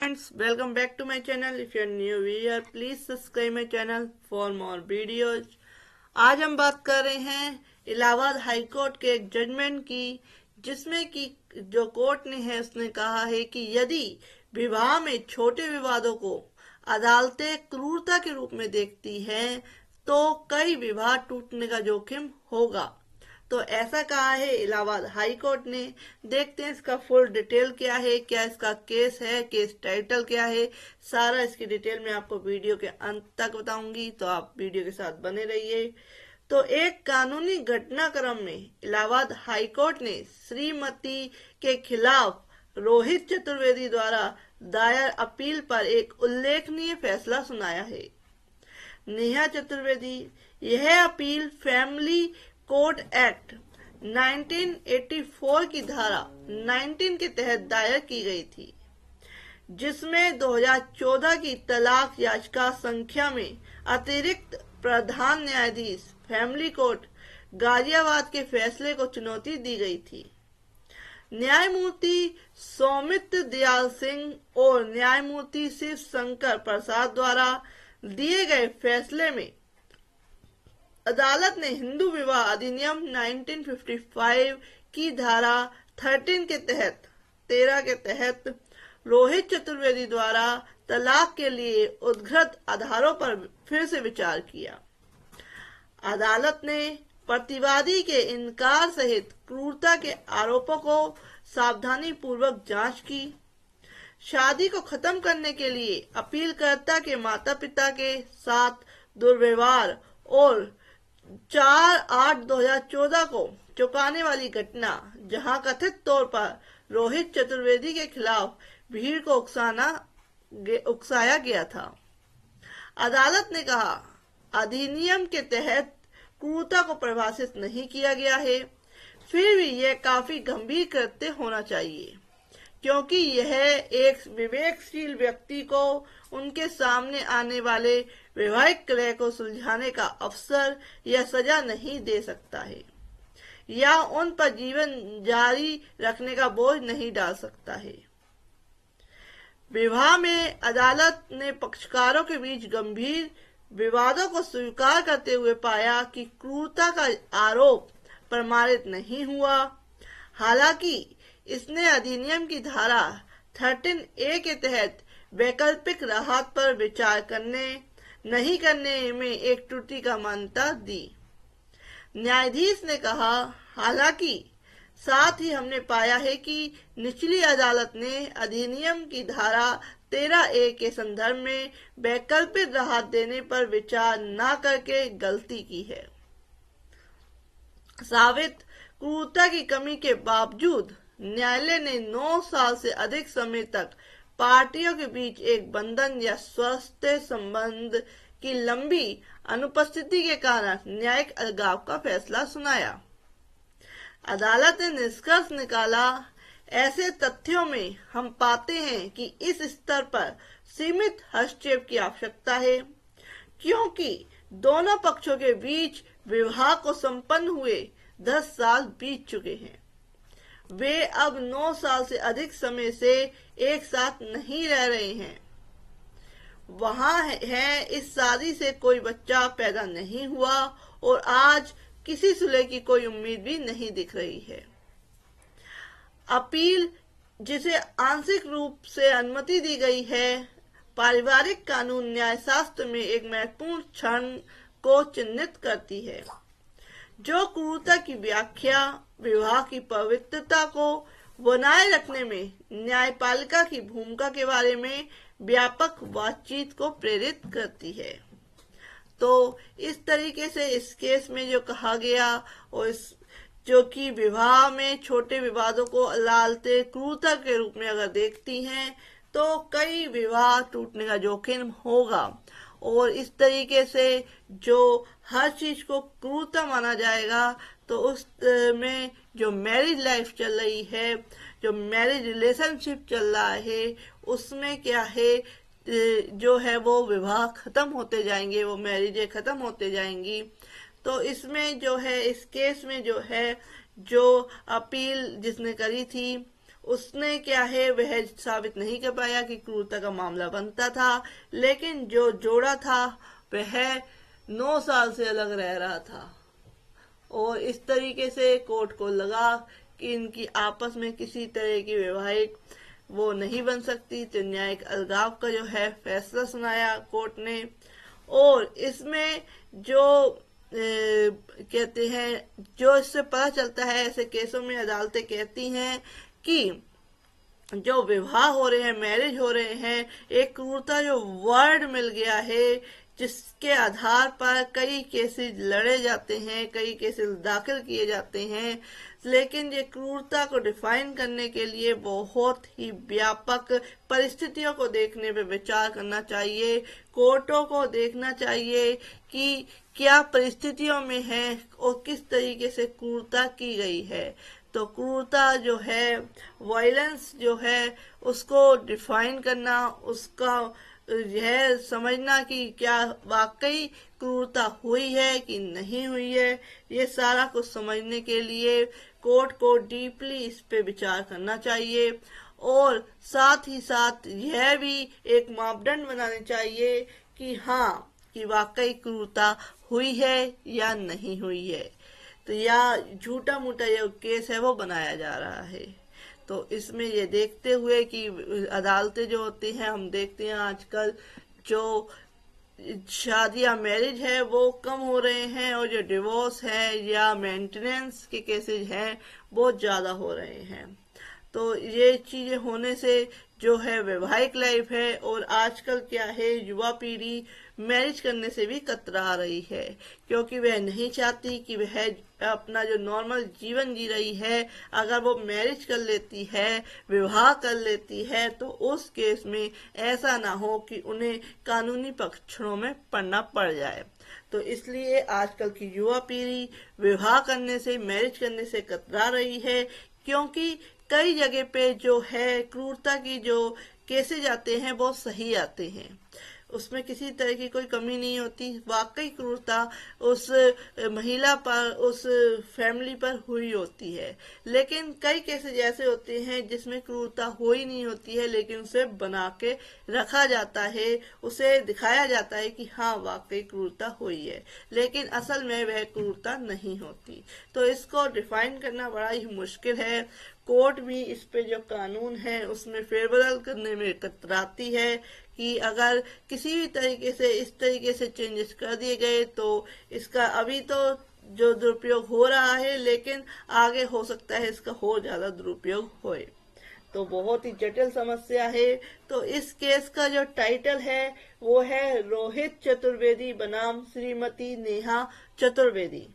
Friends, welcome back to my channel. If you are new here, please subscribe my channel for more videos. आज हम बात कर रहे हैं इलाहाबाद हाई कोर्ट के एक जजमेंट की, जिसमें कि जो कोर्ट ने है उसने कहा है कि यदि विवाह में छोटे विवादों को अदालतें क्रूरता के रूप में देखती हैं तो कई विवाह टूटने का जोखिम होगा। तो ऐसा कहा है इलाहाबाद हाई कोर्ट ने। देखते हैं इसका फुल डिटेल क्या है, क्या इसका केस है, केस टाइटल क्या है, सारा इसकी डिटेल में आपको वीडियो के अंत तक बताऊंगी, तो आप वीडियो के साथ बने रहिए। तो एक कानूनी घटनाक्रम में इलाहाबाद हाई कोर्ट ने श्रीमती के खिलाफ रोहित चतुर्वेदी द्वारा दायर अपील पर एक उल्लेखनीय फैसला सुनाया है। नेहा चतुर्वेदी, यह अपील फैमिली कोर्ट एक्ट 1984 की धारा 19 के तहत दायर की गई थी, जिसमें 2014 की तलाक याचिका संख्या में अतिरिक्त प्रधान न्यायाधीश फैमिली कोर्ट गाजियाबाद के फैसले को चुनौती दी गई थी। न्यायमूर्ति सौमित्र दयाल सिंह और न्यायमूर्ति शिव शंकर प्रसाद द्वारा दिए गए फैसले में अदालत ने हिंदू विवाह अधिनियम 1955 की धारा 13 के तहत रोहित चतुर्वेदी द्वारा तलाक के लिए उद्धृत आधारों पर फिर से विचार किया। अदालत ने प्रतिवादी के इनकार सहित क्रूरता के आरोपों को सावधानी पूर्वक जांच की। शादी को खत्म करने के लिए अपीलकर्ता के माता पिता के साथ दुर्व्यवहार और 4/8/2014 को चौंकाने वाली घटना, जहां कथित तौर पर रोहित चतुर्वेदी के खिलाफ भीड़ को उकसाया गया था। अदालत ने कहा, अधिनियम के तहत क्रूरता को परिभाषित नहीं किया गया है, फिर भी यह काफी गंभीर कृत्य होना चाहिए, क्योंकि यह एक विवेकशील व्यक्ति को उनके सामने आने वाले वैवाहिक कलह को सुलझाने का अवसर या सजा नहीं दे सकता है, या उन पर जीवन जारी रखने का बोझ नहीं डाल सकता है। विवाह में अदालत ने पक्षकारों के बीच गंभीर विवादों को स्वीकार करते हुए पाया कि क्रूरता का आरोप प्रमाणित नहीं हुआ। हालांकि इसने अधिनियम की धारा 13A के तहत वैकल्पिक राहत पर विचार नहीं करने में एक त्रुटि का मान्यता दी। न्यायाधीश ने कहा, हालांकि साथ ही हमने पाया है कि निचली अदालत ने अधिनियम की धारा 13A के संदर्भ में वैकल्पिक राहत देने पर विचार न करके गलती की है। साबित क्रूरता की कमी के बावजूद न्यायालय ने 9 साल से अधिक समय तक पार्टियों के बीच एक बंधन या स्वस्थ संबंध की लंबी अनुपस्थिति के कारण न्यायिक अलगाव का फैसला सुनाया। अदालत ने निष्कर्ष निकाला, ऐसे तथ्यों में हम पाते हैं कि इस स्तर पर सीमित हस्तक्षेप की आवश्यकता है, क्योंकि दोनों पक्षों के बीच विवाह को संपन्न हुए 10 साल बीत चुके हैं। वे अब 9 साल से अधिक समय से एक साथ नहीं रह रहे हैं। वहां है इस शादी से कोई बच्चा पैदा नहीं हुआ और आज किसी सुलह की कोई उम्मीद भी नहीं दिख रही है। अपील, जिसे आंशिक रूप से अनुमति दी गई है, पारिवारिक कानून न्यायशास्त्र में एक महत्वपूर्ण क्षण को चिन्हित करती है, जो क्रूरता की व्याख्या, विवाह की पवित्रता को बनाए रखने में न्यायपालिका की भूमिका के बारे में व्यापक बातचीत को प्रेरित करती है। तो इस तरीके से इस केस में जो कहा गया, और जो कि विवाह में छोटे विवादों को अदालतें क्रूरता के रूप में अगर देखती हैं तो कई विवाह टूटने का जोखिम होगा। और इस तरीके से जो हर चीज को क्रूरता माना जाएगा तो उस में जो मैरिज लाइफ चल रही है, जो मैरिज रिलेशनशिप चल रहा है, उसमें क्या है, जो है वो विवाह खत्म होते जाएंगे, वो मैरिजें खत्म होते जाएंगी। तो इसमें जो है, इस केस में जो है, जो अपील जिसने करी थी उसने क्या है वह साबित नहीं कर पाया कि क्रूरता का मामला बनता था, लेकिन जो जोड़ा था वह 9 साल से अलग रह रहा था और इस तरीके से कोर्ट को लगा कि इनकी आपस में किसी तरह की वैवाहिक वो नहीं बन सकती, तो न्यायिक अलगाव का जो है फैसला सुनाया कोर्ट ने। और इसमें जो कहते हैं, जो इससे पता चलता है ऐसे केसों में अदालतें कहती हैं कि जो विवाह हो रहे हैं, मैरिज हो रहे हैं, एक क्रूरता जो वर्ड मिल गया है जिसके आधार पर कई केसेस लड़े जाते हैं, कई केसेस दाखिल किए जाते हैं, लेकिन ये क्रूरता को डिफाइन करने के लिए बहुत ही व्यापक परिस्थितियों को देखने पे विचार करना चाहिए। कोर्टों को देखना चाहिए कि क्या परिस्थितियों में है और किस तरीके से क्रूरता की गई है। तो क्रूरता जो है, वायलेंस जो है, उसको डिफाइन करना, उसका यह समझना कि क्या वाकई क्रूरता हुई है कि नहीं हुई है, ये सारा कुछ समझने के लिए कोर्ट को डीपली इस पे विचार करना चाहिए। और साथ ही साथ यह भी एक मापदंड बनाने चाहिए कि हाँ, कि वाकई क्रूरता हुई है या नहीं हुई है, तो या झूठा मूठा जो केस है वो बनाया जा रहा है। तो इसमें ये देखते हुए कि अदालतें जो होती हैं, हम देखते हैं आजकल जो शादी या मैरिज है वो कम हो रहे हैं और जो डिवोर्स है या मेंटेनेंस के केसेस हैं बहुत ज्यादा हो रहे हैं। तो ये चीजें होने से जो है वैवाहिक लाइफ है, और आजकल क्या है, युवा पीढ़ी मैरिज करने से भी कतरा रही है, क्योंकि वह नहीं चाहती कि वह अपना जो नॉर्मल जीवन जी रही है, अगर वो मैरिज कर लेती है, विवाह कर लेती है, तो उस केस में ऐसा ना हो कि उन्हें कानूनी पक्षों में पड़ना पड़ जाए। तो इसलिए आजकल की युवा पीढ़ी विवाह करने से, मैरिज करने से कतरा रही है, क्योंकि कई जगह पे जो है क्रूरता की जो केसेज आते हैं वो सही आते हैं, उसमें किसी तरह की कोई कमी नहीं होती, वाकई क्रूरता उस महिला पर, उस फैमिली पर हुई होती है। लेकिन कई केसेज ऐसे होते हैं जिसमें क्रूरता हो ही नहीं होती है, लेकिन उसे बना के रखा जाता है, उसे दिखाया जाता है कि हाँ वाकई क्रूरता हुई है, लेकिन असल में वह क्रूरता नहीं होती। तो इसको डिफाइन करना बड़ा ही मुश्किल है। कोर्ट भी इस पे जो कानून है उसमें फेरबदल करने में कतराती है कि अगर किसी भी तरीके से इस तरीके से चेंजेस कर दिए गए तो इसका अभी तो जो दुरुपयोग हो रहा है, लेकिन आगे हो सकता है इसका और ज्यादा दुरुपयोग होए। तो बहुत ही जटिल समस्या है। तो इस केस का जो टाइटल है वो है रोहित चतुर्वेदी बनाम श्रीमती नेहा चतुर्वेदी।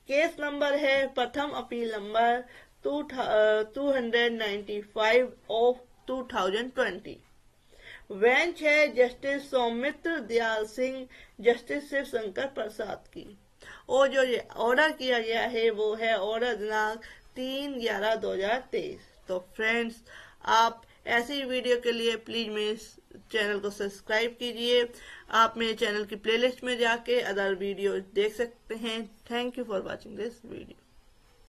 केस नंबर है प्रथम अपील नंबर 295 ऑफ 2020। बेंच है जस्टिस सौमित्र दयाल सिंह, जस्टिस शिव शंकर प्रसाद की। और जो ये ऑर्डर किया गया है वो है ऑर्डर दिनांक 3/11/2023। तो फ्रेंड्स, आप ऐसी वीडियो के लिए प्लीज मेरे चैनल को सब्सक्राइब कीजिए। आप मेरे चैनल की प्लेलिस्ट में जाके अदर वीडियो देख सकते हैं। Thank you for watching this video.